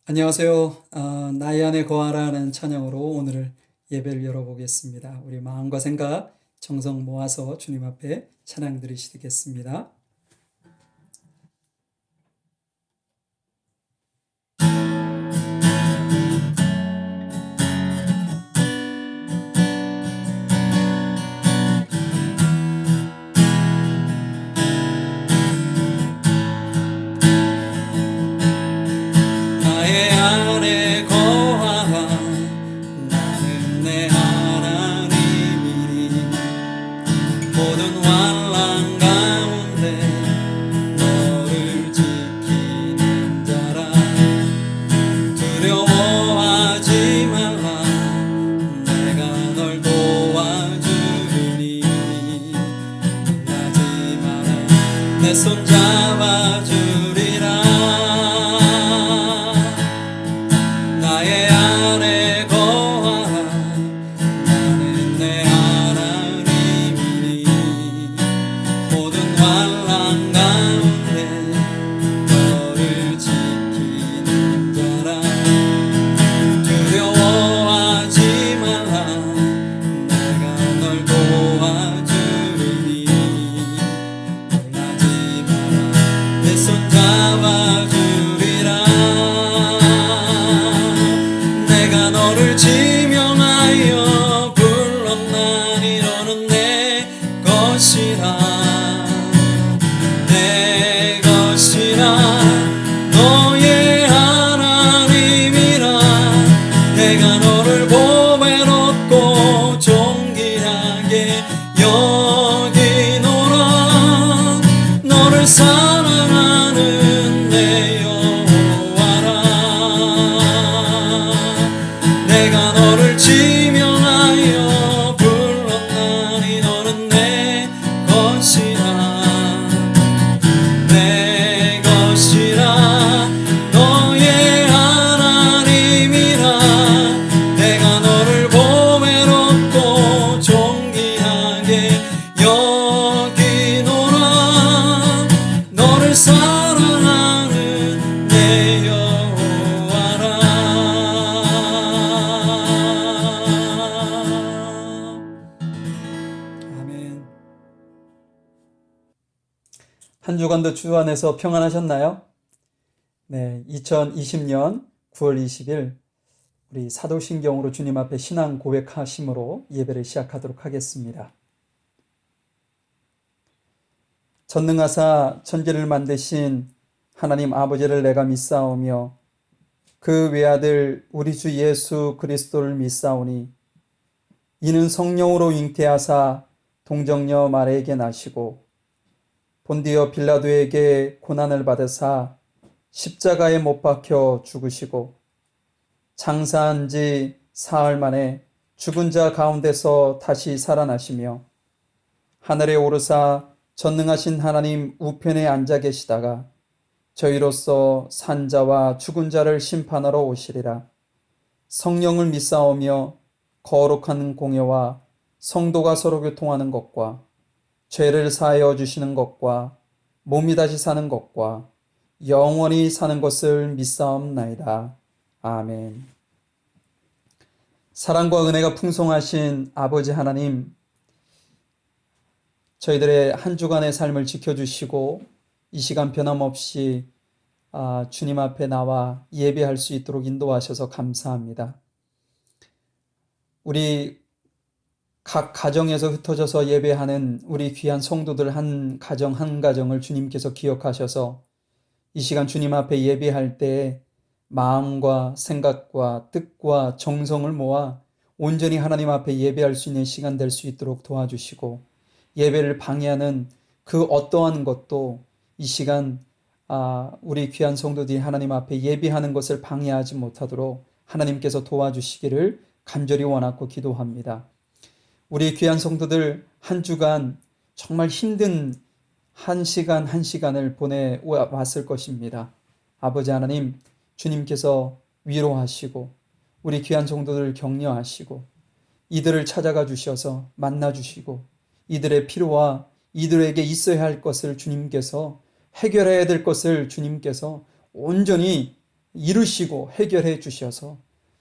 안녕하세요. 나의 안에 거하라는 찬양으로 오늘 예배를 열어보겠습니다. 우리 마음과 생각 정성 모아서 주님 앞에 찬양 드리시겠습니다. 나의 안에 거하라 나는 내 하나님이니 모든 환난 가운데 너를 지키는 자라 두려워하지 말라 내가 널 도와주리니 놀라지 마라 내 손 잡아주리라 나의 안에 거하라 나는 내 하나님이니 모든 환난 가운데 너를 지키는 자라 두려워하지 말라 내가 널 도와주리니 놀라지 마라 내 손 잡아주리라 내가 너를 지명하여 불렀나니 너는 내 것이라 내 것이라 너의 하나님이라 내가 너를 보배롭고 존귀하게 여기노라 너를 사랑하는 내 여호와라 내가 너를 지명하여 불렀나니 너는 내 것이라 내 것이라 너의 하나님이라 내가 너를 보배롭고 존귀하게 여기노라 너를 사랑하는 내 여호와라 아멘. 한 주간도 주 안에서 평안하셨나요? 네, 2020년 9월 20일 우리 사도신경으로 주님 앞에 신앙 고백하심으로 예배를 시작하도록 하겠습니다. 전능하사 천지를 만드신 하나님 아버지를 내가 믿사오며 그 외아들 우리 주 예수 그리스도를 믿사오니 이는 성령으로 잉태하사 동정녀 마리아에게 나시고 본디오 빌라도에게 고난을 받으사 십자가에 못 박혀 죽으시고 장사한 지 사흘 만에 죽은 자 가운데서 다시 살아나시며 하늘에 오르사 전능하신 하나님 우편에 앉아 계시다가 저희로서 산 자와 죽은 자를 심판하러 오시리라. 성령을 믿사오며 거룩한 공예와 성도가 서로 교통하는 것과 죄를 사하여 주시는 것과 몸이 다시 사는 것과 영원히 사는 것을 믿사옵나이다. 아멘. 사랑과 은혜가 풍성하신 아버지 하나님, 저희들의 한 주간의 삶을 지켜주시고 이 시간 변함없이 주님 앞에 나와 예배할 수 있도록 인도하셔서 감사합니다. 우리 각 가정에서 흩어져서 예배하는 우리 귀한 성도들 한 가정 한 가정을 주님께서 기억하셔서 이 시간 주님 앞에 예배할 때 마음과 생각과 뜻과 정성을 모아 온전히 하나님 앞에 예배할 수 있는 시간 될 수 있도록 도와주시고 예배를 방해하는 그 어떠한 것도 이 시간 우리 귀한 성도들이 하나님 앞에 예배하는 것을 방해하지 못하도록 하나님께서 도와주시기를 간절히 원하고 기도합니다. 우리 귀한 성도들 한 주간 정말 힘든 한 시간 한 시간을 보내왔을 것입니다. 아버지 하나님, 주님께서 위로하시고 우리 귀한 성도들을 격려하시고 이들을 찾아가 주셔서 만나 주시고 이들의 필요와 이들에게 있어야 할 것을 주님께서 해결해야 될 것을 주님께서 온전히 이루시고 해결해 주셔서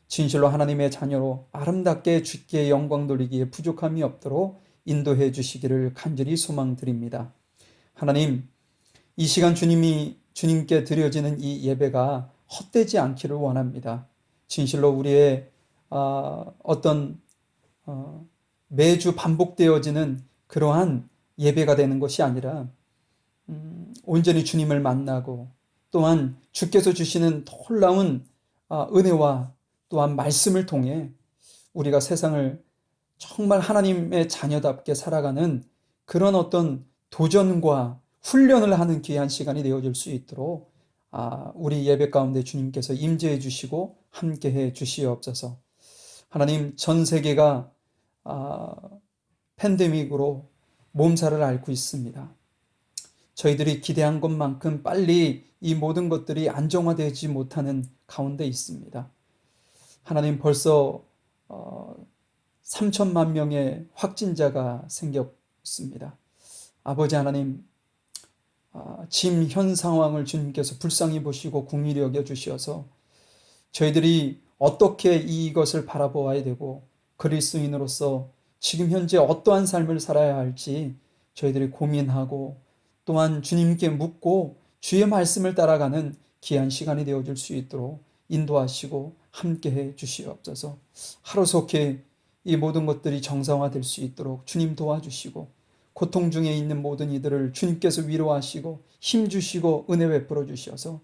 진실로 하나님의 자녀로 아름답게 주께 영광 돌리기에 부족함이 없도록 인도해 주시기를 간절히 소망드립니다. 하나님, 이 시간 주님께 드려지는 이 예배가 헛되지 않기를 원합니다. 진실로 우리의 어떤 매주 반복되어지는 그러한 예배가 되는 것이 아니라 온전히 주님을 만나고 또한 주께서 주시는 놀라운 은혜와 또한 말씀을 통해 우리가 세상을 정말 하나님의 자녀답게 살아가는 그런 어떤 도전과 훈련을 하는 귀한 시간이 되어질 수 있도록 우리 예배 가운데 주님께서 임재해 주시고 함께해 주시옵소서. 하나님, 전 세계가 팬데믹으로 몸살을 앓고 있습니다. 저희들이 기대한 것만큼 빨리 이 모든 것들이 안정화되지 못하는 가운데 있습니다. 하나님, 벌써 3천만 명의 확진자가 생겼습니다. 아버지 하나님, 지금 현 상황을 주님께서 불쌍히 보시고 긍휼히 여겨 주셔서 저희들이 어떻게 이것을 바라보아야 되고 그리스도인으로서 지금 현재 어떠한 삶을 살아야 할지 저희들이 고민하고 또한 주님께 묻고 주의 말씀을 따라가는 귀한 시간이 되어줄 수 있도록 인도하시고 함께해 주시옵소서. 하루속히 이 모든 것들이 정상화될 수 있도록 주님 도와주시고 고통 중에 있는 모든 이들을 주님께서 위로하시고 힘주시고 은혜 베풀어 주셔서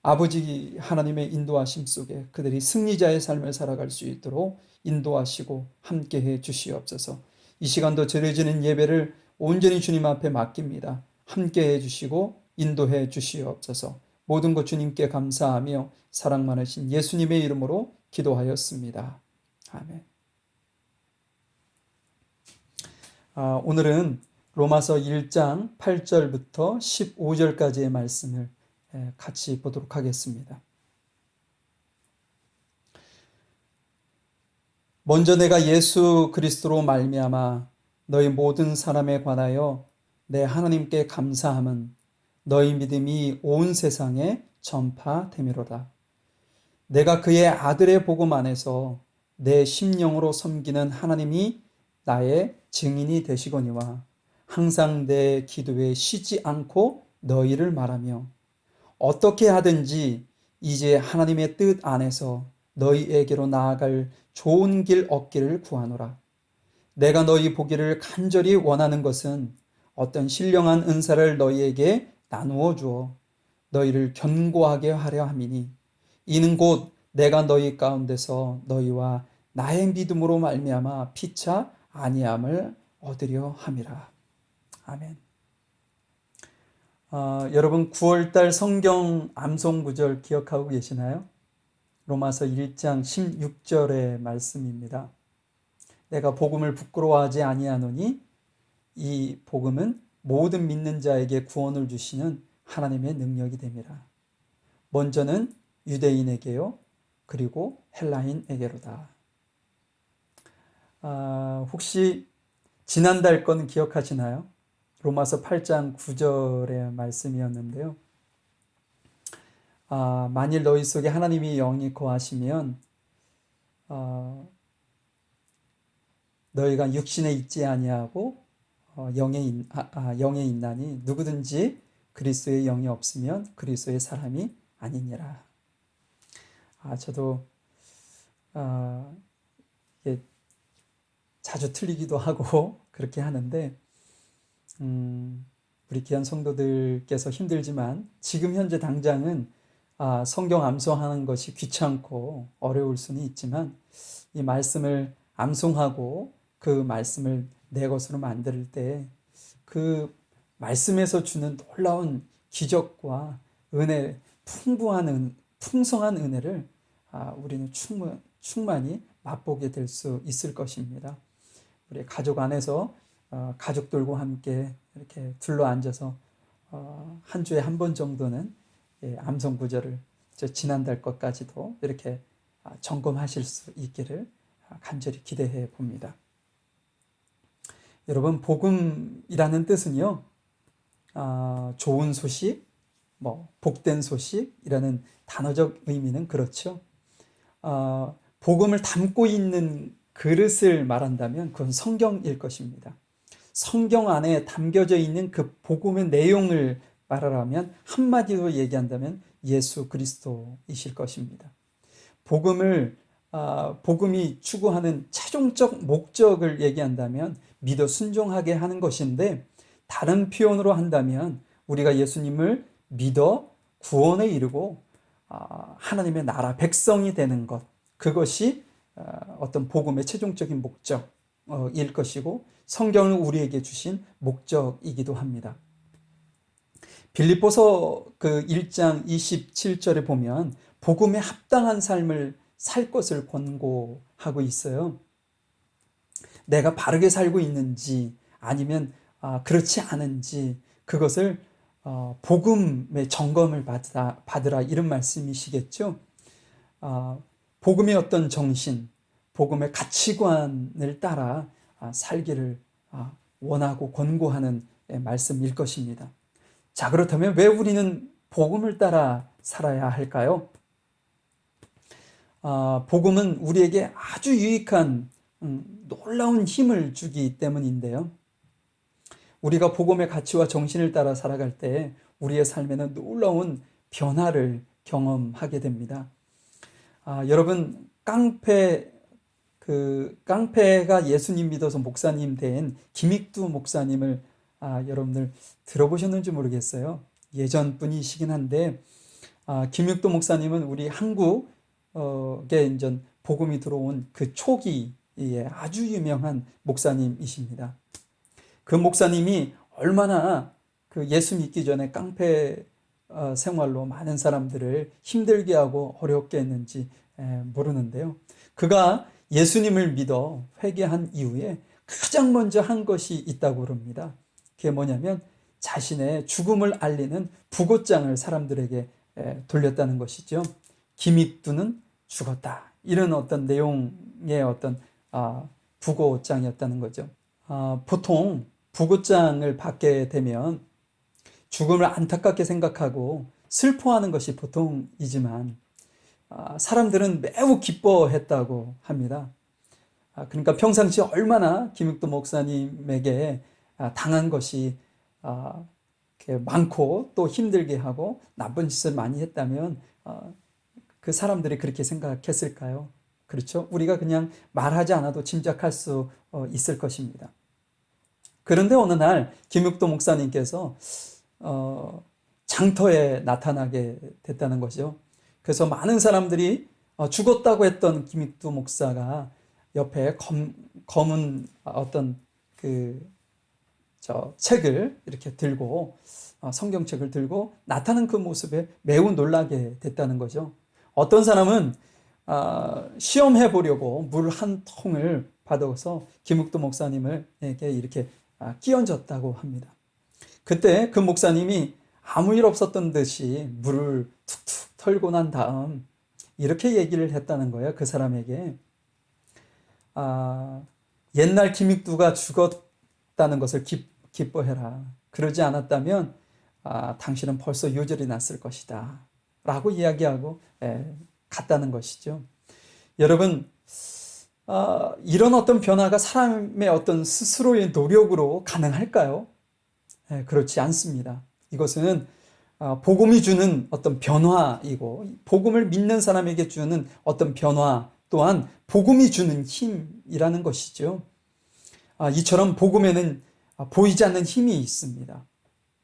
아버지 하나님의 인도하심 속에 그들이 승리자의 삶을 살아갈 수 있도록 인도하시고 함께해 주시옵소서. 이 시간도 드려지는 예배를 온전히 주님 앞에 맡깁니다. 함께해 주시고 인도해 주시옵소서. 모든 것 주님께 감사하며 사랑 많으신 예수님의 이름으로 기도하였습니다. 아멘. 오늘은 로마서 1장 8절부터 15절까지의 말씀을 같이 보도록 하겠습니다. 먼저 내가 예수 그리스도로 말미암아 너희 모든 사람에 관하여 내 하나님께 감사함은 너희 믿음이 온 세상에 전파됨이로다. 내가 그의 아들의 복음 안에서 내 심령으로 섬기는 하나님이 나의 증인이 되시거니와 항상 내 기도에 쉬지 않고 너희를 말하며 어떻게 하든지 이제 하나님의 뜻 안에서 너희에게로 나아갈 좋은 길 얻기를 구하노라. 내가 너희 보기를 간절히 원하는 것은 어떤 신령한 은사를 너희에게 나누어 주어 너희를 견고하게 하려 함이니 이는 곧 내가 너희 가운데서 너희와 나의 믿음으로 말미암아 피차 아니함을 얻으려 함이라. 아멘. 여러분 9월달 성경 암송 구절 기억하고 계시나요? 로마서 1장 16절의 말씀입니다. 내가 복음을 부끄러워하지 아니하노니 이 복음은 모든 믿는 자에게 구원을 주시는 하나님의 능력이 됨이라. 먼저는 유대인에게요, 그리고 헬라인에게로다. 혹시 지난달 건 기억하시나요? 로마서 8장 9절의 말씀이었는데요. 만일 너희 속에 하나님이 영이 거하시면 너희가 육신에 있지 아니하고 영에 있나니 누구든지 그리스도의 영이 없으면 그리스도의 사람이 아니니라. 저도 자주 틀리기도 하고 그렇게 하는데 우리 귀한 성도들께서 힘들지만 지금 현재 당장은 성경 암송하는 것이 귀찮고 어려울 수는 있지만 이 말씀을 암송하고 그 말씀을 내 것으로 만들 때 그 말씀에서 주는 놀라운 기적과 은혜, 풍성한 은혜를 우리는 충만히 맛보게 될 수 있을 것입니다. 우리 가족 안에서 가족들과 함께 이렇게 둘러 앉아서 한 주에 한 번 정도는 암송 구절을 지난달 것까지도 이렇게 점검하실 수 있기를 간절히 기대해 봅니다. 여러분, 복음이라는 뜻은요, 좋은 소식, 복된 소식이라는 단어적 의미는 그렇죠. 복음을 담고 있는 그릇을 말한다면 그건 성경일 것입니다. 성경 안에 담겨져 있는 그 복음의 내용을 말하라면 한마디로 얘기한다면 예수 그리스도이실 것입니다. 복음이 추구하는 최종적 목적을 얘기한다면 믿어 순종하게 하는 것인데, 다른 표현으로 한다면 우리가 예수님을 믿어 구원에 이르고 하나님의 나라 백성이 되는 것, 그것이 어떤 복음의 최종적인 목적일 것이고 성경을 우리에게 주신 목적이기도 합니다. 빌립보서 그 1장 27절에 보면 복음에 합당한 삶을 살 것을 권고하고 있어요. 내가 바르게 살고 있는지 아니면 그렇지 않은지 그것을 복음의 점검을 받으라 이런 말씀이시겠죠. 복음의 어떤 정신, 복음의 가치관을 따라 살기를 원하고 권고하는 말씀일 것입니다. 자, 그렇다면 왜 우리는 복음을 따라 살아야 할까요? 복음은 우리에게 아주 유익한 놀라운 힘을 주기 때문인데요. 우리가 복음의 가치와 정신을 따라 살아갈 때 우리의 삶에는 놀라운 변화를 경험하게 됩니다. 여러분, 깡패가 예수님 믿어서 목사님 된 김익두 목사님을 여러분들 들어보셨는지 모르겠어요. 예전 분이시긴 한데 김익두 목사님은 우리 한국에 이제 복음이 들어온 그 초기에 아주 유명한 목사님이십니다. 그 목사님이 얼마나 그 예수 믿기 전에 깡패 생활로 많은 사람들을 힘들게 하고 어렵게 했는지 모르는데요. 그가 예수님을 믿어 회개한 이후에 가장 먼저 한 것이 있다고 그럽니다. 그게 뭐냐면 자신의 죽음을 알리는 부고장을 사람들에게 돌렸다는 것이죠. 김익두는 죽었다. 이런 어떤 내용의 어떤 부고장이었다는 거죠. 보통 부고장을 받게 되면 죽음을 안타깝게 생각하고 슬퍼하는 것이 보통이지만 사람들은 매우 기뻐했다고 합니다. 그러니까 평상시 얼마나 김익두 목사님에게 당한 것이 많고 또 힘들게 하고 나쁜 짓을 많이 했다면 그 사람들이 그렇게 생각했을까요? 그렇죠? 우리가 그냥 말하지 않아도 짐작할 수 있을 것입니다. 그런데 어느 날 김익도 목사님께서 장터에 나타나게 됐다는 거죠. 그래서 많은 사람들이 죽었다고 했던 김익두 목사가 옆에 검은 어떤 책을 이렇게 들고 성경책을 들고 나타난 그 모습에 매우 놀라게 됐다는 거죠. 어떤 사람은 시험해 보려고 물 한 통을 받아서 김익두 목사님에게 이렇게 끼얹었다고 합니다. 그때 그 목사님이 아무 일 없었던 듯이 물을 툭툭 털고 난 다음 이렇게 얘기를 했다는 거예요. 그 사람에게 옛날 김익두가 죽었다는 것을 기뻐해라. 그러지 않았다면 당신은 벌써 요절이 났을 것이다 라고 이야기하고 갔다는 것이죠. 여러분, 이런 어떤 변화가 사람의 어떤 스스로의 노력으로 가능할까요? 그렇지 않습니다. 이것은 복음이 주는 어떤 변화이고 복음을 믿는 사람에게 주는 어떤 변화 또한 복음이 주는 힘이라는 것이죠. 이처럼 복음에는 보이지 않는 힘이 있습니다.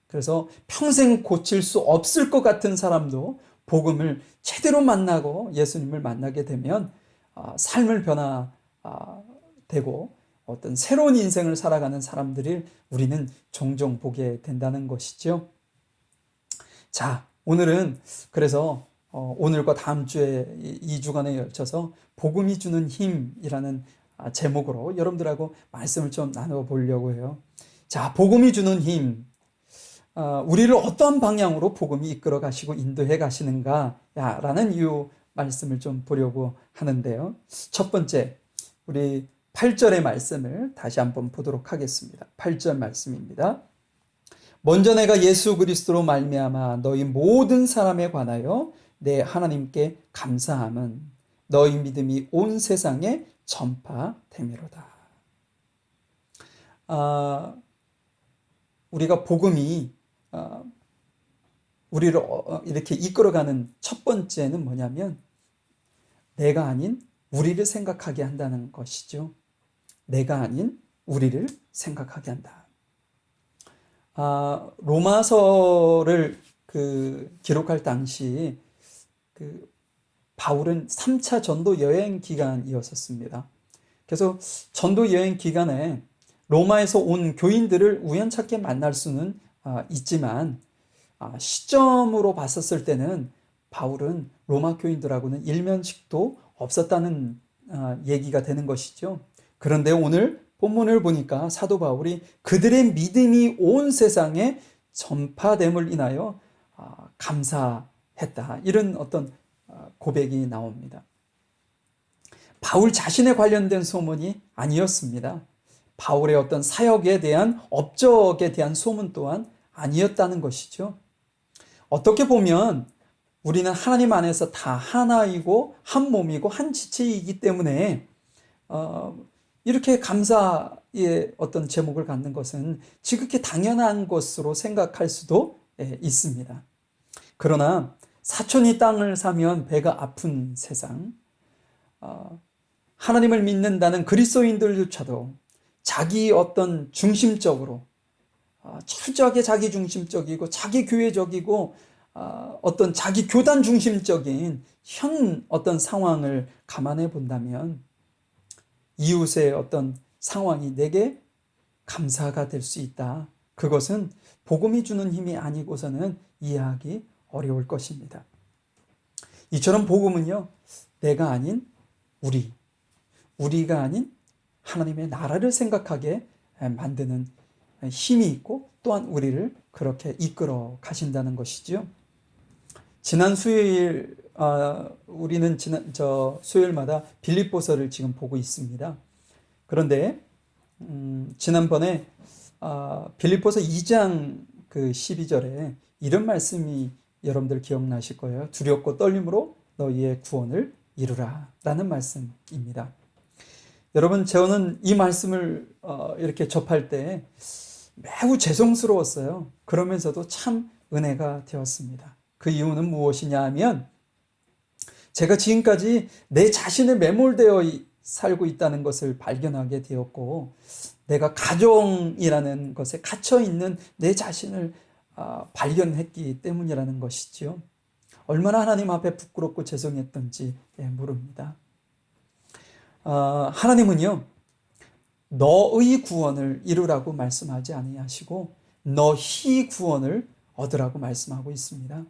그래서 평생 고칠 수 없을 것 같은 사람도 복음을 제대로 만나고 예수님을 만나게 되면 삶을 변화되고 어떤 새로운 인생을 살아가는 사람들을 우리는 종종 보게 된다는 것이죠. 자, 오늘은 그래서 오늘과 다음 주에 2주간에 걸쳐서 복음이 주는 힘이라는 제목으로 여러분들하고 말씀을 좀 나눠보려고 해요. 자, 복음이 주는 힘. 우리를 어떤 방향으로 복음이 이끌어 가시고 인도해 가시는가라는 이 말씀을 좀 보려고 하는데요. 첫 번째, 우리 8절의 말씀을 다시 한번 보도록 하겠습니다. 8절 말씀입니다. 먼저 내가 예수 그리스도로 말미암아 너희 모든 사람에 관하여 내 하나님께 감사함은 너희 믿음이 온 세상에 전파됨이로다. 우리가 복음이 우리를 이렇게 이끌어가는 첫 번째는 뭐냐면 내가 아닌 우리를 생각하게 한다는 것이죠. 내가 아닌 우리를 생각하게 한다. 로마서를 기록할 당시 바울은 3차 전도 여행 기간이었습니다. 그래서 전도 여행 기간에 로마에서 온 교인들을 우연찮게 만날 수는 있지만 시점으로 봤었을 때는 바울은 로마 교인들하고는 일면식도 없었다는 얘기가 되는 것이죠. 그런데 오늘 본문을 보니까 사도 바울이 그들의 믿음이 온 세상에 전파됨을 인하여 감사했다. 이런 어떤 고백이 나옵니다. 바울 자신에 관련된 소문이 아니었습니다. 바울의 어떤 사역에 대한 업적에 대한 소문 또한 아니었다는 것이죠. 어떻게 보면 우리는 하나님 안에서 다 하나이고 한 몸이고 한 지체이기 때문에 이렇게 감사의 어떤 제목을 갖는 것은 지극히 당연한 것으로 생각할 수도 있습니다. 그러나 사촌이 땅을 사면 배가 아픈 세상, 하나님을 믿는다는 그리스도인들조차도 자기 어떤 중심적으로 철저하게 자기 중심적이고 자기 교회적이고 어떤 자기 교단 중심적인 현 어떤 상황을 감안해 본다면 이웃의 어떤 상황이 내게 감사가 될 수 있다. 그것은 복음이 주는 힘이 아니고서는 이해하기 어려울 것입니다. 이처럼 복음은요, 내가 아닌 우리가 아닌 하나님의 나라를 생각하게 만드는 힘이 있고 또한 우리를 그렇게 이끌어 가신다는 것이죠. 지난 수요일 우리는 수요일마다 빌립보서를 지금 보고 있습니다. 그런데 지난번에 빌립보서 2장 12절에 이런 말씀이 여러분들 기억나실 거예요. 두렵고 떨림으로 너희의 구원을 이루라 라는 말씀입니다. 여러분, 저는 이 말씀을 이렇게 접할 때 매우 죄송스러웠어요. 그러면서도 참 은혜가 되었습니다. 그 이유는 무엇이냐 하면 제가 지금까지 내 자신에 매몰되어 살고 있다는 것을 발견하게 되었고 내가 가정이라는 것에 갇혀 있는 내 자신을 발견했기 때문이라는 것이죠. 얼마나 하나님 앞에 부끄럽고 죄송했던지 모릅니다. 하나님은요, 너의 구원을 이루라고 말씀하지 아니하시고 너희 구원을 얻으라고 말씀하고 있습니다.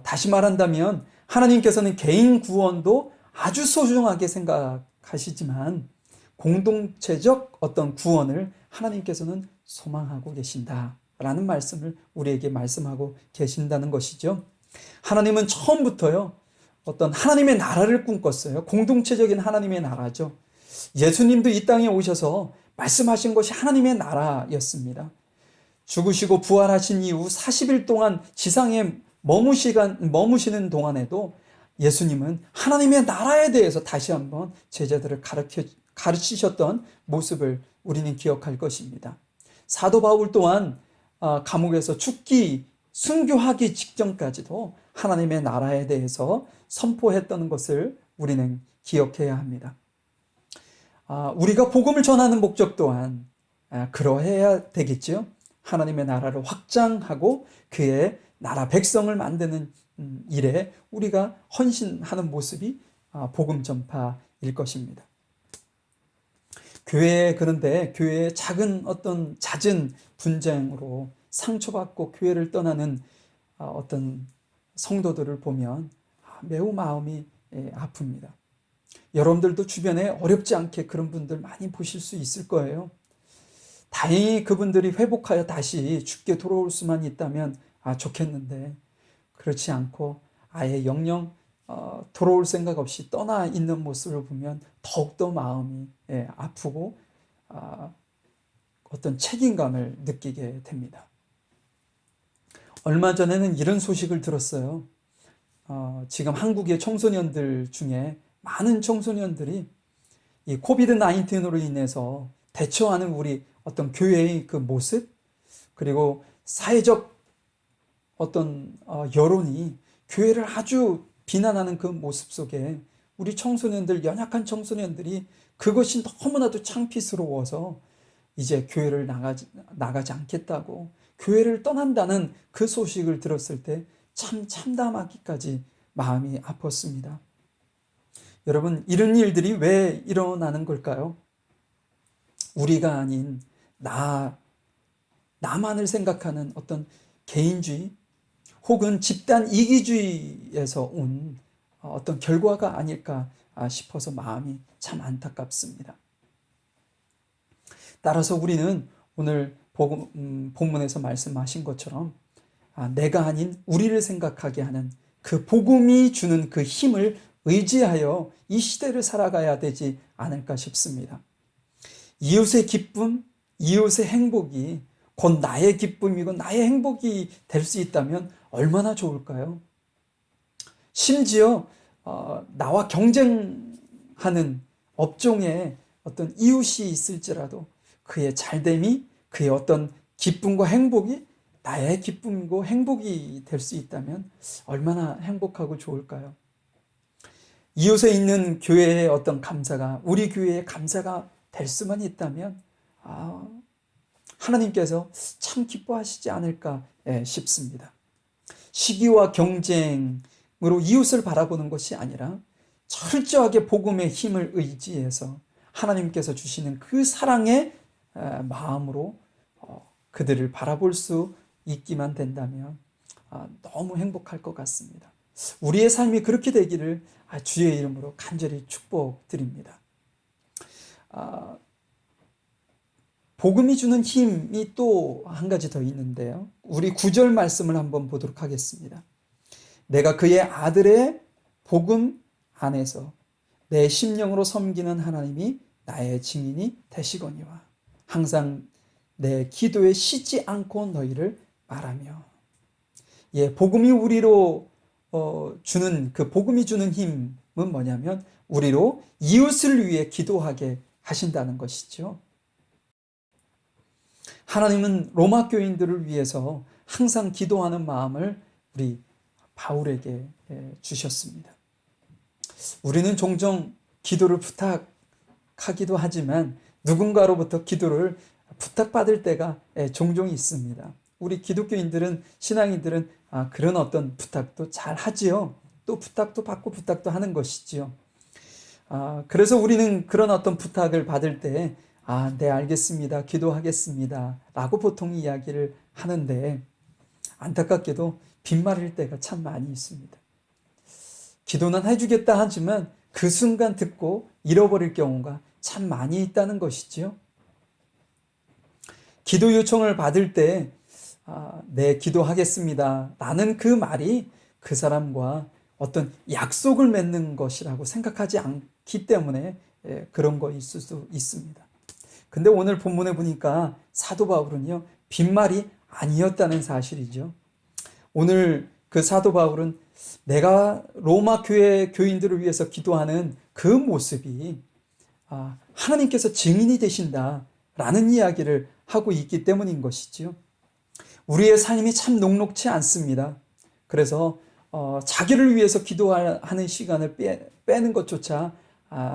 다시 말한다면 하나님께서는 개인 구원도 아주 소중하게 생각하시지만 공동체적 어떤 구원을 하나님께서는 소망하고 계신다라는 말씀을 우리에게 말씀하고 계신다는 것이죠. 하나님은 처음부터요, 어떤 하나님의 나라를 꿈꿨어요. 공동체적인 하나님의 나라죠. 예수님도 이 땅에 오셔서 말씀하신 것이 하나님의 나라였습니다. 죽으시고 부활하신 이후 40일 동안 지상에 머무시는 동안에도 예수님은 하나님의 나라에 대해서 다시 한번 제자들을 가르치셨던 모습을 우리는 기억할 것입니다. 사도 바울 또한 감옥에서 죽기 순교하기 직전까지도 하나님의 나라에 대해서 선포했던 것을 우리는 기억해야 합니다. 우리가 복음을 전하는 목적 또한 그러해야 되겠죠. 하나님의 나라를 확장하고 그의 나라 백성을 만드는 일에 우리가 헌신하는 모습이 복음 전파일 것입니다. 그런데 교회의 작은 어떤 잦은 분쟁으로 상처받고 교회를 떠나는 어떤 성도들을 보면 매우 마음이 아픕니다. 여러분들도 주변에 어렵지 않게 그런 분들 많이 보실 수 있을 거예요. 다행히 그분들이 회복하여 다시 주께 돌아올 수만 있다면 좋겠는데 그렇지 않고 아예 영영 돌아올 생각 없이 떠나 있는 모습을 보면 더욱더 마음이 아프고 어떤 책임감을 느끼게 됩니다. 얼마 전에는 이런 소식을 들었어요. 지금 한국의 청소년들 중에 많은 청소년들이 이 코비드 19으로 인해서 대처하는 우리 어떤 교회의 그 모습, 그리고 사회적 어떤 여론이 교회를 아주 비난하는 그 모습 속에 우리 청소년들, 연약한 청소년들이 그것이 너무나도 창피스러워서 이제 교회를 나가지 않겠다고 교회를 떠난다는 그 소식을 들었을 때 참 참담하기까지 마음이 아팠습니다. 여러분, 이런 일들이 왜 일어나는 걸까요? 우리가 아닌 나만을 생각하는 어떤 개인주의 혹은 집단 이기주의에서 온 어떤 결과가 아닐까 싶어서 마음이 참 안타깝습니다. 따라서 우리는 오늘 본문에서 말씀하신 것처럼 내가 아닌 우리를 생각하게 하는 그 복음이 주는 그 힘을 의지하여 이 시대를 살아가야 되지 않을까 싶습니다. 이웃의 기쁨, 이웃의 행복이 곧 나의 기쁨이고 나의 행복이 될 수 있다면 얼마나 좋을까요? 심지어 나와 경쟁하는 업종에 어떤 이웃이 있을지라도 그의 잘됨이, 그의 어떤 기쁨과 행복이 나의 기쁨이고 행복이 될 수 있다면 얼마나 행복하고 좋을까요? 이웃에 있는 교회의 어떤 감사가 우리 교회의 감사가 될 수만 있다면 하나님께서 참 기뻐하시지 않을까 싶습니다. 시기와 경쟁으로 이웃을 바라보는 것이 아니라 철저하게 복음의 힘을 의지해서 하나님께서 주시는 그 사랑의 마음으로 그들을 바라볼 수 있기만 된다면 너무 행복할 것 같습니다. 우리의 삶이 그렇게 되기를 주의 이름으로 간절히 축복드립니다. 복음이 주는 힘이 또 한 가지 더 있는데요. 우리 9절 말씀을 한번 보도록 하겠습니다. 내가 그의 아들의 복음 안에서 내 심령으로 섬기는 하나님이 나의 증인이 되시거니와 항상 내 기도에 쉬지 않고 너희를 말하며. 복음이 우리로 주는 그 복음이 주는 힘은 뭐냐면 우리로 이웃을 위해 기도하게 하신다는 것이죠. 하나님은 로마 교인들을 위해서 항상 기도하는 마음을 우리 바울에게 주셨습니다. 우리는 종종 기도를 부탁하기도 하지만 누군가로부터 기도를 부탁받을 때가 종종 있습니다. 우리 기독교인들은, 신앙인들은 그런 어떤 부탁도 잘 하지요. 또 부탁도 받고 부탁도 하는 것이지요. 그래서 우리는 그런 어떤 부탁을 받을 때 네, 알겠습니다. 기도하겠습니다. 라고 보통 이야기를 하는데 안타깝게도 빈말일 때가 참 많이 있습니다. 기도는 해주겠다 하지만 그 순간 듣고 잃어버릴 경우가 참 많이 있다는 것이지요. 기도 요청을 받을 때 네, 기도하겠습니다. 라는 그 말이 그 사람과 어떤 약속을 맺는 것이라고 생각하지 않기 때문에 그런 거일 수도 있습니다. 근데 오늘 본문에 보니까 사도 바울은요, 빈말이 아니었다는 사실이죠. 오늘 그 사도 바울은 내가 로마 교회 교인들을 위해서 기도하는 그 모습이 하나님께서 증인이 되신다라는 이야기를 하고 있기 때문인 것이지요. 우리의 삶이 참 녹록치 않습니다. 그래서 자기를 위해서 기도하는 시간을 빼는 것조차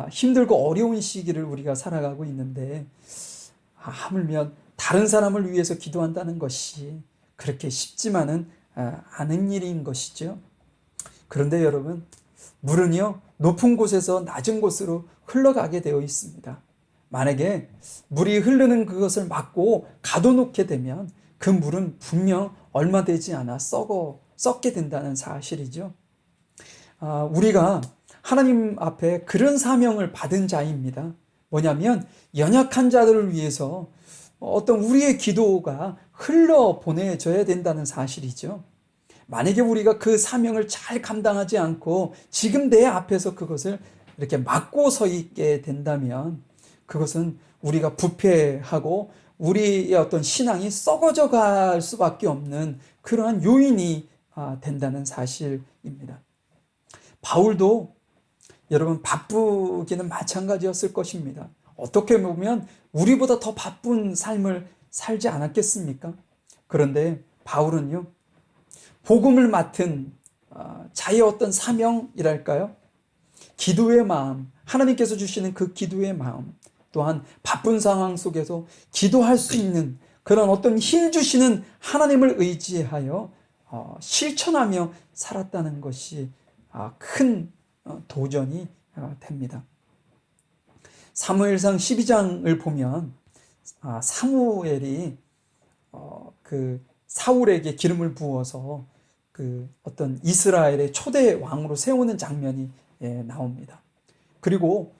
힘들고 어려운 시기를 우리가 살아가고 있는데 하물며 다른 사람을 위해서 기도한다는 것이 그렇게 쉽지만은 않은 일인 것이죠. 그런데 여러분, 물은요 높은 곳에서 낮은 곳으로 흘러가게 되어 있습니다. 만약에 물이 흐르는 그것을 막고 가둬놓게 되면 그 물은 분명 얼마 되지 않아 썩게 된다는 사실이죠. 우리가 하나님 앞에 그런 사명을 받은 자입니다. 뭐냐면 연약한 자들을 위해서 어떤 우리의 기도가 흘러 보내져야 된다는 사실이죠. 만약에 우리가 그 사명을 잘 감당하지 않고 지금 내 앞에서 그것을 이렇게 막고 서 있게 된다면 그것은 우리가 부패하고 우리의 어떤 신앙이 썩어져 갈 수밖에 없는 그러한 요인이 된다는 사실입니다. 바울도 여러분 바쁘기는 마찬가지였을 것입니다. 어떻게 보면 우리보다 더 바쁜 삶을 살지 않았겠습니까? 그런데 바울은요, 복음을 맡은 자의 어떤 사명이랄까요? 기도의 마음, 하나님께서 주시는 그 기도의 마음, 또한 바쁜 상황 속에서 기도할 수 있는 그런 어떤 힘 주시는 하나님을 의지하여 실천하며 살았다는 것이 큰 도전이 됩니다. 사무엘상 12장을 보면 사무엘이 그 사울에게 기름을 부어서 그 어떤 이스라엘의 초대 왕으로 세우는 장면이 나옵니다. 그리고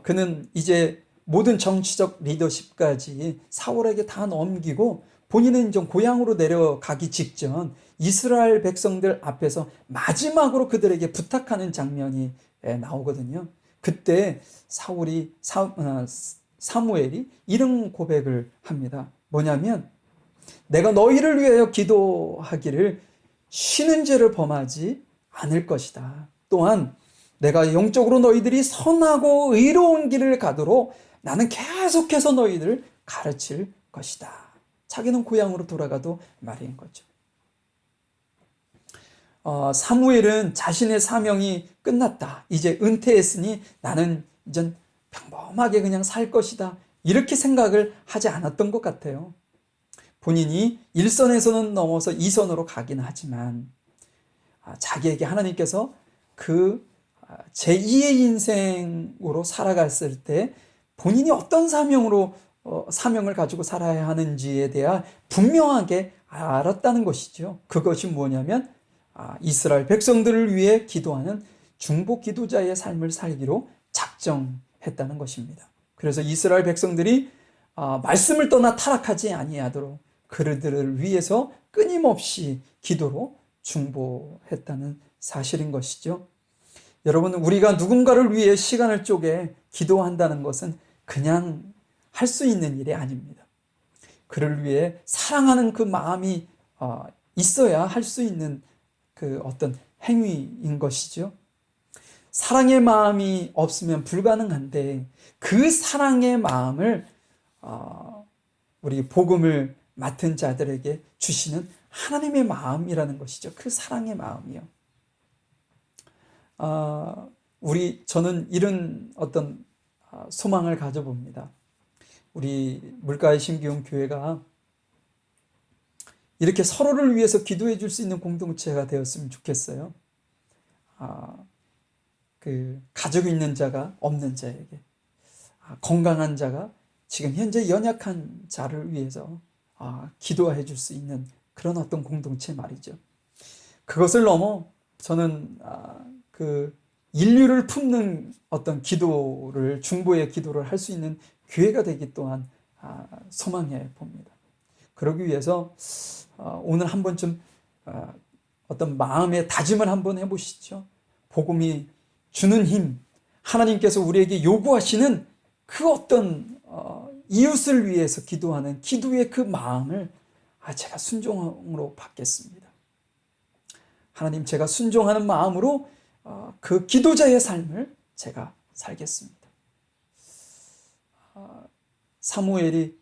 그는 이제 모든 정치적 리더십까지 사울에게 다 넘기고 본인은 좀 고향으로 내려가기 직전 이스라엘 백성들 앞에서 마지막으로 그들에게 부탁하는 장면이 나오거든요. 그때 사무엘이 이런 고백을 합니다. 뭐냐면 내가 너희를 위하여 기도하기를 쉬는 죄를 범하지 않을 것이다. 또한 내가 영적으로 너희들이 선하고 의로운 길을 가도록 나는 계속해서 너희들을 가르칠 것이다. 자기는 고향으로 돌아가도 말인 거죠. 사무엘은 자신의 사명이 끝났다. 이제 은퇴했으니 나는 이젠 평범하게 그냥 살 것이다. 이렇게 생각을 하지 않았던 것 같아요. 본인이 1선에서는 넘어서 2선으로 가긴 하지만 자기에게 하나님께서 그 제2의 인생으로 살아갔을 때 본인이 어떤 사명을 가지고 살아야 하는지에 대한 분명하게 알았다는 것이죠. 그것이 뭐냐면 이스라엘 백성들을 위해 기도하는 중보 기도자의 삶을 살기로 작정했다는 것입니다. 그래서 이스라엘 백성들이 말씀을 떠나 타락하지 아니하도록 그들을 위해서 끊임없이 기도로 중보했다는 사실인 것이죠. 여러분, 우리가 누군가를 위해 시간을 쪼개 기도한다는 것은 그냥 할 수 있는 일이 아닙니다. 그를 위해 사랑하는 그 마음이 있어야 할 수 있는 그 어떤 행위인 것이죠. 사랑의 마음이 없으면 불가능한데 그 사랑의 마음을 우리 복음을 맡은 자들에게 주시는 하나님의 마음이라는 것이죠. 그 사랑의 마음이요. 저는 이런 어떤 소망을 가져봅니다. 우리 물가의 심기용 교회가 이렇게 서로를 위해서 기도해 줄 수 있는 공동체가 되었으면 좋겠어요. 그 가족이 있는 자가 없는 자에게, 건강한 자가 지금 현재 연약한 자를 위해서 기도해 줄 수 있는 그런 어떤 공동체 말이죠. 그것을 넘어 저는 그 인류를 품는 어떤 기도를, 중보의 기도를 할 수 있는 교회가 되기 또한 소망해 봅니다. 그러기 위해서 오늘 한 번쯤 어떤 마음의 다짐을 한번 해보시죠. 복음이 주는 힘, 하나님께서 우리에게 요구하시는 그 어떤 이웃을 위해서 기도하는 기도의 그 마음을 제가 순종으로 받겠습니다. 하나님, 제가 순종하는 마음으로 그 기도자의 삶을 제가 살겠습니다. 사무엘이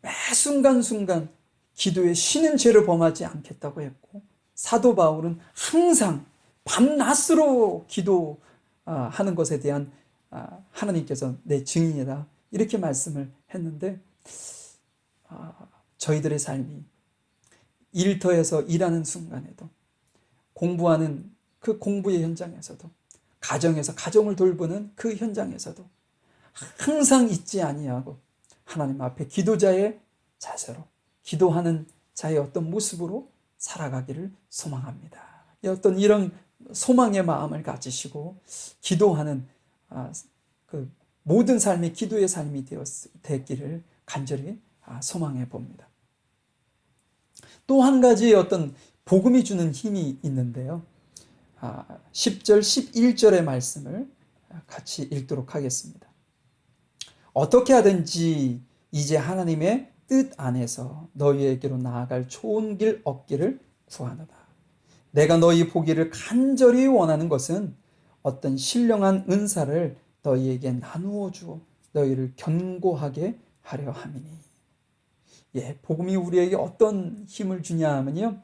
매 순간순간 기도에 쉬는 죄를 범하지 않겠다고 했고, 사도 바울은 항상 밤낮으로 기도하는 것에 대한 하나님께서 내 증인이다, 이렇게 말씀을 했는데, 저희들의 삶이 일터에서 일하는 순간에도, 공부하는 그 공부의 현장에서도, 가정에서 가정을 돌보는 그 현장에서도 항상 잊지 아니하고 하나님 앞에 기도자의 자세로, 기도하는 자의 어떤 모습으로 살아가기를 소망합니다. 어떤 이런 소망의 마음을 가지시고 기도하는 그 모든 삶이 기도의 삶이 되었기를 간절히 소망해 봅니다. 또 한 가지 어떤 복음이 주는 힘이 있는데요. 10절, 11절의 말씀을 같이 읽도록 하겠습니다. 어떻게 하든지 이제 하나님의 뜻 안에서 너희에게로 나아갈 좋은 길 얻기를 구하노라. 내가 너희 보기를 간절히 원하는 것은 어떤 신령한 은사를 너희에게 나누어 주어 너희를 견고하게 하려 함이니. 예, 복음이 우리에게 어떤 힘을 주냐 하면요,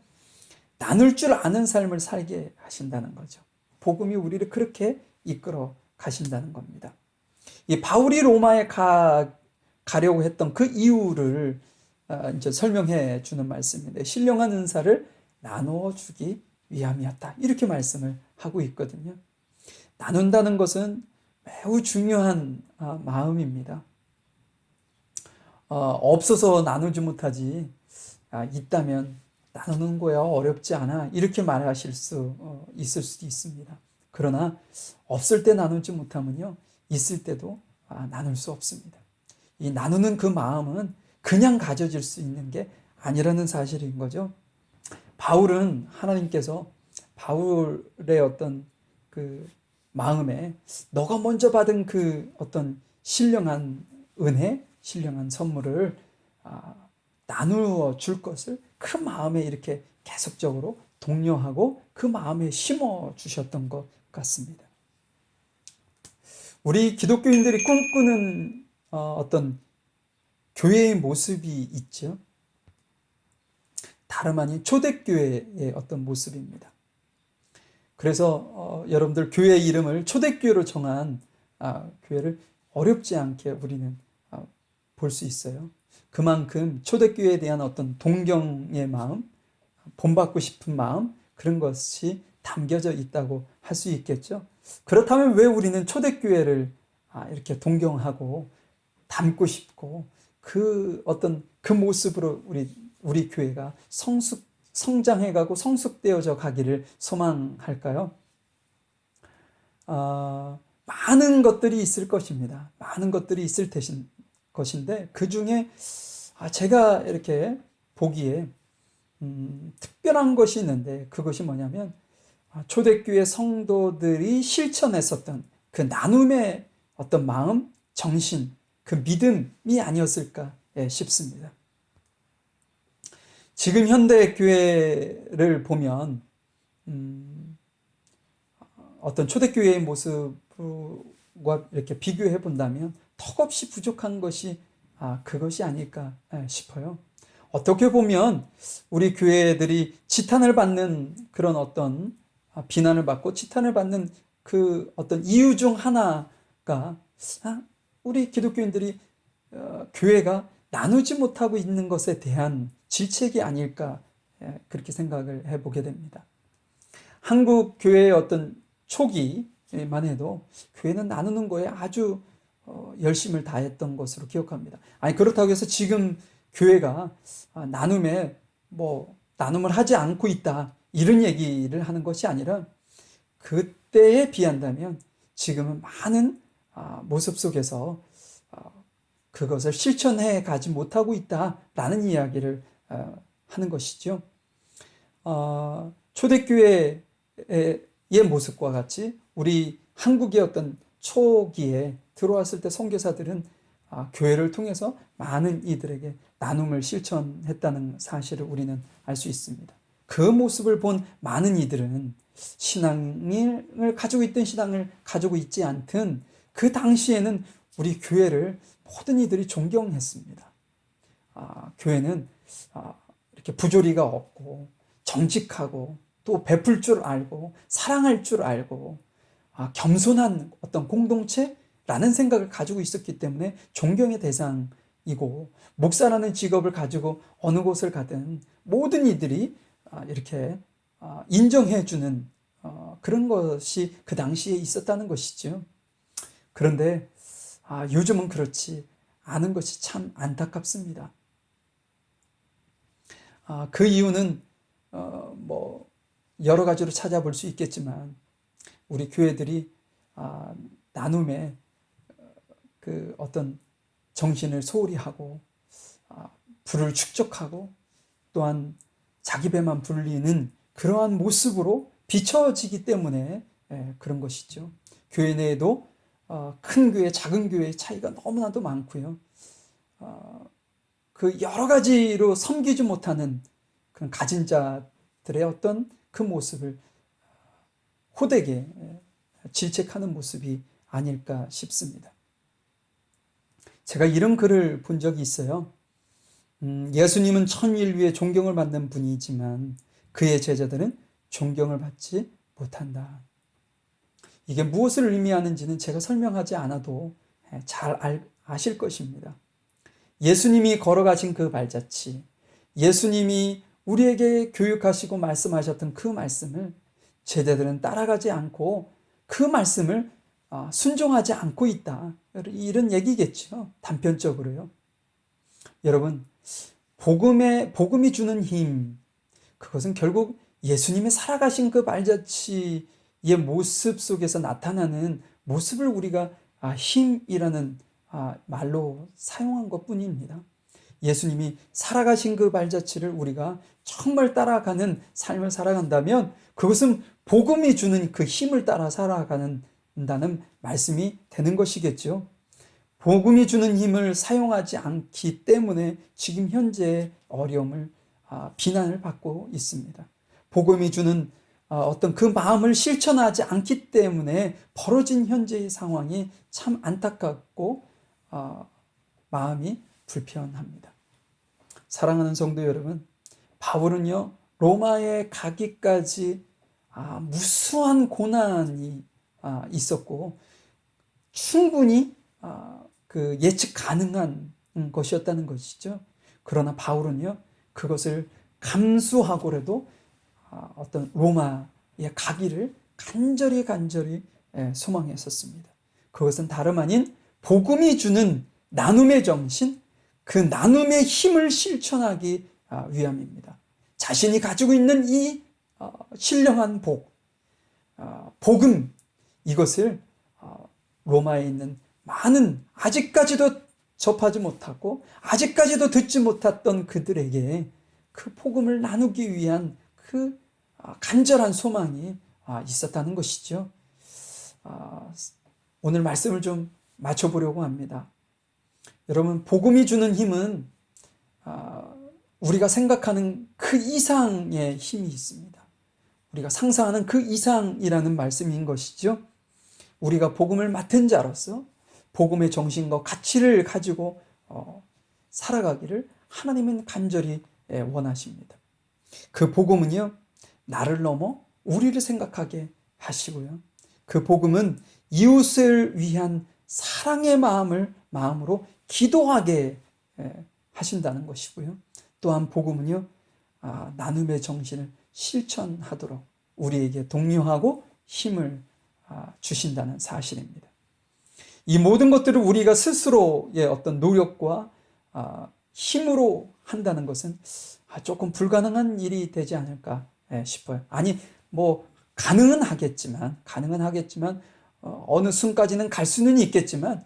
나눌 줄 아는 삶을 살게 하신다는 거죠. 복음이 우리를 그렇게 이끌어 가신다는 겁니다. 이 바울이 로마에 가려고 했던 그 이유를 이제 설명해 주는 말씀인데, 신령한 은사를 나누어 주기 위함이었다, 이렇게 말씀을 하고 있거든요. 나눈다는 것은 매우 중요한 마음입니다. 없어서 나누지 못하지, 있다면 나누는 거야 어렵지 않아, 이렇게 말하실 수 있을 수도 있습니다. 그러나 없을 때 나누지 못하면요, 있을 때도 나눌 수 없습니다. 이 나누는 그 마음은 그냥 가져질 수 있는 게 아니라는 사실인 거죠. 바울은 하나님께서 바울의 어떤 그 마음에 너가 먼저 받은 그 어떤 신령한 은혜, 신령한 선물을 나누어 줄 것을 그 마음에 이렇게 계속적으로 독려하고 그 마음에 심어 주셨던 것 같습니다. 우리 기독교인들이 꿈꾸는 어떤 교회의 모습이 있죠. 다름 아닌 초대교회의 어떤 모습입니다. 그래서 여러분들 교회 이름을 초대교회로 정한 교회를 어렵지 않게 우리는 볼 수 있어요. 그만큼 초대교회에 대한 어떤 동경의 마음, 본받고 싶은 마음, 그런 것이 담겨져 있다고 할 수 있겠죠. 그렇다면 왜 우리는 초대교회를 이렇게 동경하고 닮고 싶고 그 어떤 그 모습으로 우리 교회가 성장해가고 성숙되어져 가기를 소망할까요? 많은 것들이 있을 것입니다. 많은 것들이 있을 것인데 그 중에 제가 이렇게 보기에 특별한 것이 있는데, 그것이 뭐냐면 초대교회 성도들이 실천했었던 그 나눔의 어떤 마음, 정신, 그 믿음이 아니었을까 싶습니다. 지금 현대 교회를 보면 어떤 초대교회의 모습과 이렇게 비교해 본다면 턱없이 부족한 것이 그것이 아닐까 싶어요. 어떻게 보면 우리 교회들이 지탄을 받는 그런 어떤 비난을 받고 지탄을 받는 그 어떤 이유 중 하나가 우리 기독교인들이 교회가 나누지 못하고 있는 것에 대한 질책이 아닐까, 그렇게 생각을 해보게 됩니다. 한국 교회의 어떤 초기만 해도 교회는 나누는 거에 아주 열심을 다했던 것으로 기억합니다. 아니 그렇다고 해서 지금 교회가 나눔을 하지 않고 있다, 이런 얘기를 하는 것이 아니라 그때에 비한다면 지금은 많은 모습 속에서 그것을 실천해 가지 못하고 있다라는 이야기를 하는 것이죠. 초대교회의 모습과 같이 우리 한국의 어떤 초기에 들어왔을 때 선교사들은 교회를 통해서 많은 이들에게 나눔을 실천했다는 사실을 우리는 알 수 있습니다. 그 모습을 본 많은 이들은 신앙을 가지고 있든 신앙을 가지고 있지 않든 그 당시에는 우리 교회를 모든 이들이 존경했습니다. 교회는 이렇게 부조리가 없고 정직하고 또 베풀 줄 알고 사랑할 줄 알고 겸손한 어떤 공동체라는 생각을 가지고 있었기 때문에 존경의 대상이고, 목사라는 직업을 가지고 어느 곳을 가든 모든 이들이 이렇게 인정해주는 그런 것이 그 당시에 있었다는 것이죠. 그런데 요즘은 그렇지 않은 것이 참 안타깝습니다. 그 이유는 여러 가지로 찾아볼 수 있겠지만 우리 교회들이 나눔의 그 어떤 정신을 소홀히 하고 부를 축적하고 또한 자기 배만 불리는 그러한 모습으로 비춰지기 때문에 그런 것이죠. 교회 내에도 큰 교회, 작은 교회의 차이가 너무나도 많고요. 그 여러 가지로 섬기지 못하는 그런 가진 자들의 어떤 그 모습을 호되게 질책하는 모습이 아닐까 싶습니다. 제가 이런 글을 본 적이 있어요. 예수님은 천일위에 존경을 받는 분이지만 그의 제자들은 존경을 받지 못한다. 이게 무엇을 의미하는지는 제가 설명하지 않아도 잘 아실 것입니다. 예수님이 걸어가신 그 발자취, 예수님이 우리에게 교육하시고 말씀하셨던 그 말씀을 제자들은 따라가지 않고 그 말씀을 순종하지 않고 있다. 이런 얘기겠죠. 단편적으로요. 여러분, 복음이 주는 힘, 그것은 결국 예수님이 살아가신 그 발자취의 모습 속에서 나타나는 모습을 우리가 힘이라는 말로 사용한 것 뿐입니다. 예수님이 살아가신 그 발자취를 우리가 정말 따라가는 삶을 살아간다면 그것은 복음이 주는 그 힘을 따라 살아간다는 말씀이 되는 것이겠죠. 복음이 주는 힘을 사용하지 않기 때문에 지금 현재의 어려움을 비난을 받고 있습니다. 복음이 주는 어떤 그 마음을 실천하지 않기 때문에 벌어진 현재의 상황이 참 안타깝고 마음이 불편합니다. 사랑하는 성도 여러분, 바울은요 로마에 가기까지 무수한 고난이 있었고 충분히 그 예측 가능한 것이었다는 것이죠. 그러나 바울은요 그것을 감수하고라도 어떤 로마에 가기를 간절히 소망했었습니다. 그것은 다름 아닌 복음이 주는 나눔의 정신, 그 나눔의 힘을 실천하기 위함입니다. 자신이 가지고 있는 이 신령한 복음, 이것을 로마에 있는 많은 아직까지도 접하지 못하고 아직까지도 듣지 못했던 그들에게 그 복음을 나누기 위한 그 간절한 소망이 있었다는 것이죠. 오늘 말씀을 좀 맞춰보려고 합니다. 여러분, 복음이 주는 힘은 우리가 생각하는 그 이상의 힘이 있습니다. 우리가 상상하는 그 이상이라는 말씀인 것이죠. 우리가 복음을 맡은 자로서 복음의 정신과 가치를 가지고 살아가기를 하나님은 간절히 원하십니다. 그 복음은요, 나를 넘어 우리를 생각하게 하시고요. 그 복음은 이웃을 위한 사랑의 마음으로 기도하게 하신다는 것이고요. 또한 복음은요, 나눔의 정신을 실천하도록 우리에게 독려하고 힘을 주신다는 사실입니다. 이 모든 것들을 우리가 스스로의 어떤 노력과 힘으로 한다는 것은 조금 불가능한 일이 되지 않을까 싶어요. 아니, 가능은 하겠지만 어느 순까지는 갈 수는 있겠지만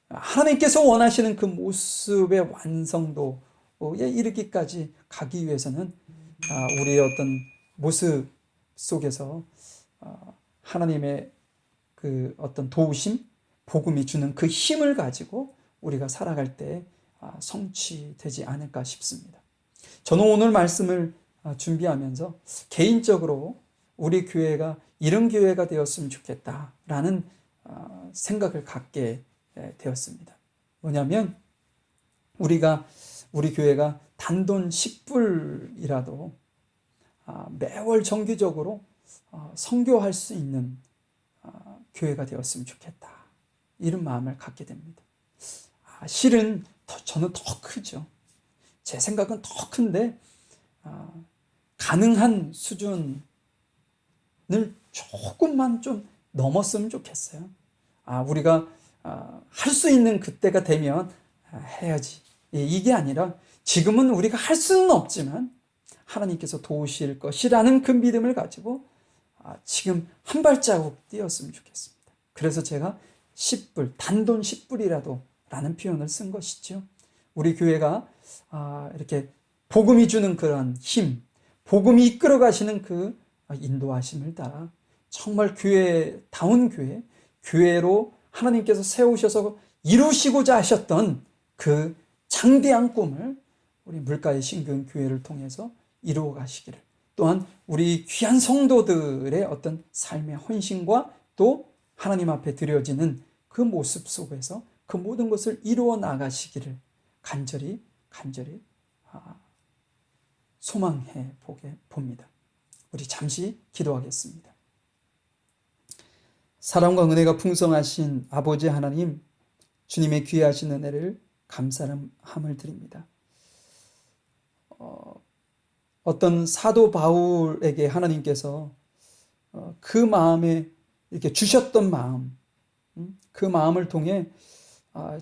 하나님께서 원하시는 그 모습의 완성도에 이르기까지 가기 위해서는 우리의 어떤 모습 속에서 하나님의 그 어떤 도우심, 복음이 주는 그 힘을 가지고 우리가 살아갈 때 성취되지 않을까 싶습니다. 저는 오늘 말씀을 준비하면서 개인적으로 우리 교회가 이런 교회가 되었으면 좋겠다라는 생각을 갖게 되었습니다. 뭐냐면 우리 교회가 단돈 10불이라도 매월 정기적으로 선교할 수 있는 교회가 되었으면 좋겠다. 이런 마음을 갖게 됩니다. 실은 저는 더 크죠. 제 생각은 더 큰데 가능한 수준을 조금만 좀 넘었으면 좋겠어요. 우리가 할 수 있는 그때가 되면 해야지. 이게 아니라 지금은 우리가 할 수는 없지만 하나님께서 도우실 것이라는 그 믿음을 가지고 지금 한 발자국 뛰었으면 좋겠습니다. 그래서 제가 10불, 단돈 10불이라도 라는 표현을 쓴 것이죠. 우리 교회가 이렇게 복음이 주는 그런 힘, 복음이 이끌어 가시는 그 인도하심을 따라 정말 교회다운 교회로 하나님께서 세우셔서 이루시고자 하셨던 그 장대한 꿈을 우리 물가의 신금교회를 통해서 이루어 가시기를, 또한 우리 귀한 성도들의 어떤 삶의 헌신과 또 하나님 앞에 드려지는 그 모습 속에서 그 모든 것을 이루어 나가시기를 간절히 소망해 봅니다. 우리 잠시 기도하겠습니다. 사랑과 은혜가 풍성하신 아버지 하나님, 주님의 귀하신 은혜를 감사함을 드립니다. 어떤 사도 바울에게 하나님께서 그 마음에 이렇게 주셨던 마음, 그 마음을 통해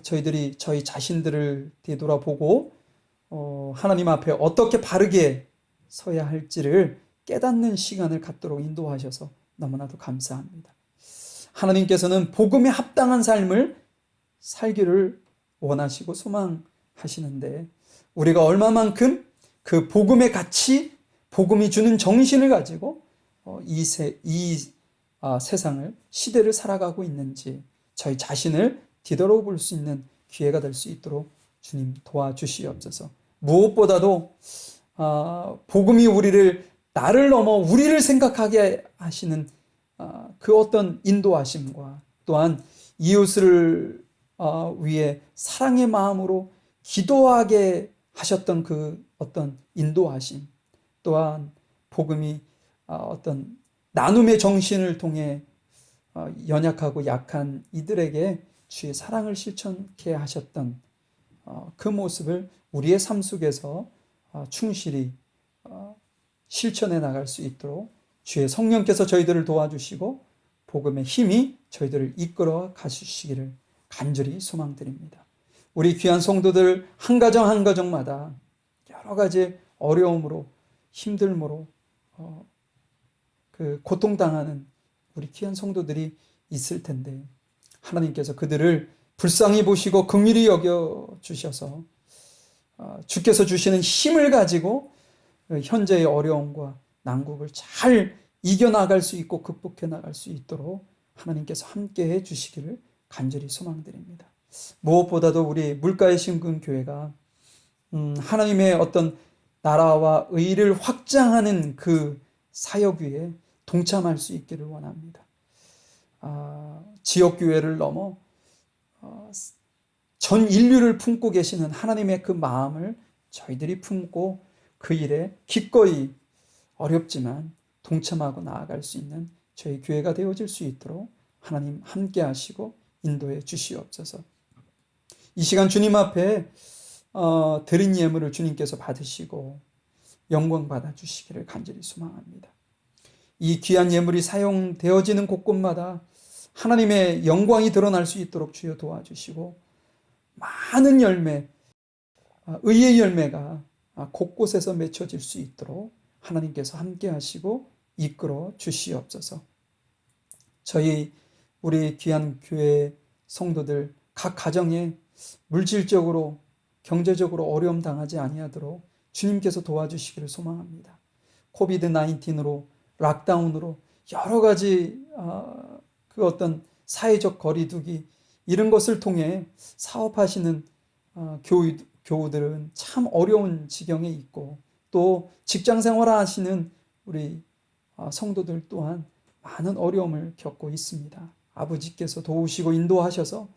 저희들이 저희 자신들을 되돌아보고 하나님 앞에 어떻게 바르게 서야 할지를 깨닫는 시간을 갖도록 인도하셔서 너무나도 감사합니다. 하나님께서는 복음에 합당한 삶을 살기를 원하시고 소망하시는데, 우리가 얼마만큼 그 복음의 가치, 복음이 주는 정신을 가지고 이 세상을, 시대를 살아가고 있는지 저희 자신을 뒤돌아볼 수 있는 기회가 될 수 있도록 주님 도와주시옵소서. 무엇보다도 복음이 나를 넘어 우리를 생각하게 하시는 그 어떤 인도하심과, 또한 이웃을 위해 사랑의 마음으로 기도하게 하셨던 그 어떤 인도하심, 또한 복음이 어떤 나눔의 정신을 통해 연약하고 약한 이들에게 주의 사랑을 실천케 하셨던 그 모습을 우리의 삶 속에서 충실히 실천해 나갈 수 있도록 주의 성령께서 저희들을 도와주시고 복음의 힘이 저희들을 이끌어 가주시기를 간절히 소망드립니다. 우리 귀한 성도들 한 가정 한 가정마다 여러 가지 어려움으로, 힘듦으로 그 고통당하는 우리 귀한 성도들이 있을 텐데, 하나님께서 그들을 불쌍히 보시고 긍휼히 여겨 주셔서 주께서 주시는 힘을 가지고 현재의 어려움과 난국을 잘 이겨나갈 수 있고 극복해 나갈 수 있도록 하나님께서 함께해 주시기를 간절히 소망드립니다. 무엇보다도 우리 물가의 신금교회가 하나님의 어떤 나라와 의를 확장하는 그 사역 위에 동참할 수 있기를 원합니다. 지역교회를 넘어 전 인류를 품고 계시는 하나님의 그 마음을 저희들이 품고 그 일에 기꺼이 어렵지만 동참하고 나아갈 수 있는 저희 교회가 되어질 수 있도록 하나님 함께 하시고 인도해 주시옵소서. 이 시간 주님 앞에 드린 예물을 주님께서 받으시고 영광 받아 주시기를 간절히 소망합니다. 이 귀한 예물이 사용되어지는 곳곳마다 하나님의 영광이 드러날 수 있도록 주여 도와주시고, 많은 열매, 의의 열매가 곳곳에서 맺혀질 수 있도록 하나님께서 함께 하시고 이끌어 주시옵소서. 우리 귀한 교회 성도들 각 가정에 물질적으로, 경제적으로 어려움 당하지 아니하도록 주님께서 도와주시기를 소망합니다. 코비드 19으로, 락다운으로 여러 가지 그 어떤 사회적 거리두기, 이런 것을 통해 사업하시는 교우들은 참 어려운 지경에 있고, 또 직장 생활하시는 우리 성도들 또한 많은 어려움을 겪고 있습니다. 아버지께서 도우시고 인도하셔서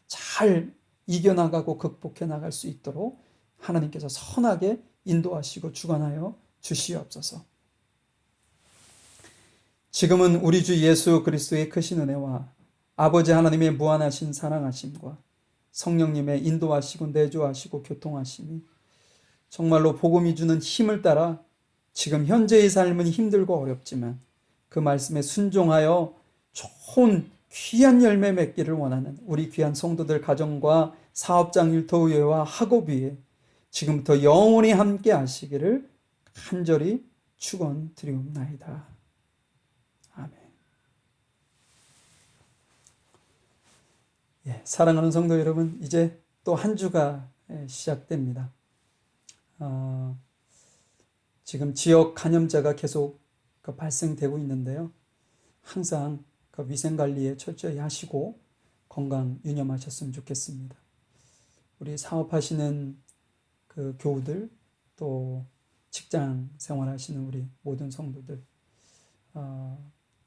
잘 이겨나가고 극복해 나갈 수 있도록 하나님께서 선하게 인도하시고 주관하여 주시옵소서. 지금은 우리 주 예수 그리스도의 크신 은혜와 아버지 하나님의 무한하신 사랑하심과 성령님의 인도하시고 내조하시고 교통하심이 정말로 복음이 주는 힘을 따라 지금 현재의 삶은 힘들고 어렵지만 그 말씀에 순종하여 좋은 귀한 열매 맺기를 원하는 우리 귀한 성도들 가정과 사업장 일터의회와 학업위에 지금부터 영원히 함께 하시기를 간절히 축원드리옵나이다. 아멘. 사랑하는 성도 여러분, 이제 또 한 주가 시작됩니다. 지금 지역 감염자가 계속 발생되고 있는데요. 항상 위생관리에 철저히 하시고 건강 유념하셨으면 좋겠습니다. 우리 사업하시는 그 교우들, 또 직장 생활하시는 우리 모든 성도들,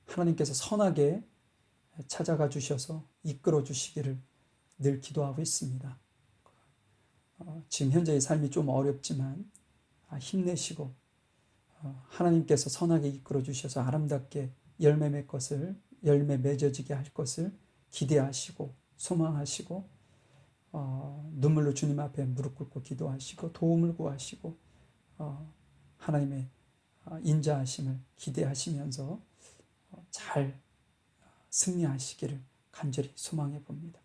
하나님께서 선하게 찾아가 주셔서 이끌어 주시기를 늘 기도하고 있습니다. 지금 현재의 삶이 좀 어렵지만 힘내시고 하나님께서 선하게 이끌어 주셔서 아름답게 열매 맺어지게 할 것을 기대하시고 소망하시고 눈물로 주님 앞에 무릎 꿇고 기도하시고 도움을 구하시고 하나님의 인자하심을 기대하시면서 잘 승리하시기를 간절히 소망해 봅니다.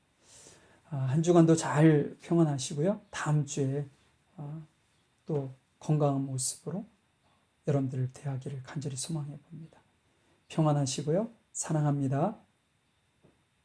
한 주간도 잘 평안하시고요. 다음 주에 또 건강한 모습으로 여러분들을 대하기를 간절히 소망해 봅니다. 평안하시고요. 사랑합니다.